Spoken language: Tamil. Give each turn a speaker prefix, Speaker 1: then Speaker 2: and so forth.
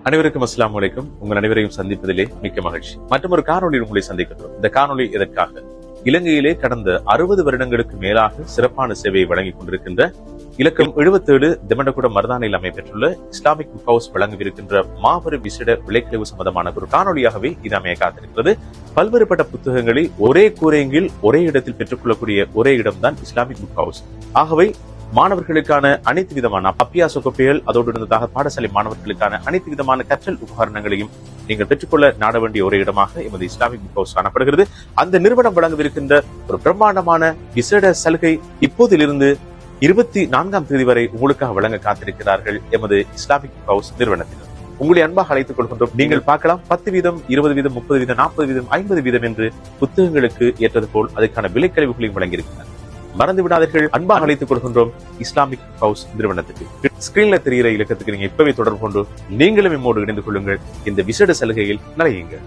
Speaker 1: அனைவருக்கும் அஸ்ஸலாமு அலைக்கும். உங்கள் அனைவரையும் சந்திப்பதிலே மிக்க மகிழ்ச்சி. மற்றும் ஒரு காணொலியில் உங்களை சந்திக்கிறோம். இந்த காணொலி எதற்காக? இலங்கையிலே கடந்த 60 வருடங்களுக்கு மேலாக சிறப்பான சேவையை வழங்கிக் கொண்டிருக்கின்ற இலக்கம் 77 திமண்டகுட மருதானையில் அமைப்பெற்றுள்ள இஸ்லாமிக் புக் ஹவுஸ் வழங்கவிருக்கின்ற மாபெரும் விசேட விலைக்கழிவு சம்பந்தமான ஒரு காணொலியாகவே இது அமைய காத்திருக்கிறது. பல்வேறுபட்ட புத்தகங்களை ஒரே கூரையில் ஒரே இடத்தில் பெற்றுக்கொள்ளக்கூடிய ஒரே இடம்தான் இஸ்லாமிக் புக் ஹவுஸ். ஆகவே மாணவர்களுக்கான அனைத்து விதமான அபியாச கோப்பைகள், அதோடு இருந்ததாக பாடசாலை மாணவர்களுக்கான அனைத்து விதமான கற்றல் உபகரணங்களையும் நீங்கள் பெற்றுக்கொள்ள நாட வேண்டிய ஒரு இடமாக எமது இஸ்லாமிக் புக் ஹவுஸ் காணப்படுகிறது. அந்த நிறுவனம் வழங்கவிருக்கின்ற ஒரு பிரம்மாண்டமான விசேட சலுகை இப்போதிலிருந்து 24ஆம் தேதி வரை உங்களுக்காக வழங்க காத்திருக்கிறார்கள் எமது இஸ்லாமிக் புக் ஹவுஸ் நிறுவனத்தினர். உங்களை அன்பாக அழைத்துக் கொள்கின்றோம். நீங்கள் பார்க்கலாம் 10 வீதம், 20 வீதம், 30 வீதம், 40 வீதம், 50 வீதம் என்று புத்தகங்களுக்கு ஏற்றது போல் அதற்கான விலைக்கழிவுகளையும் வழங்கியிருக்கிறார். மறந்து விடாதீர்கள். அன்பாக அழைத்துக் கொள்கின்றோம் இஸ்லாமிக் ஹவுஸ் நிறுவனத்துக்கு. ஸ்கிரீன்ல தெரிகிற இலக்கத்துக்கு நீங்க இப்பவே தொடர்பு கொண்டு நீங்களும் நம்மோடு இணைந்து கொள்ளுங்கள். இந்த விசேட சலுகையில் நுழையுங்கள்.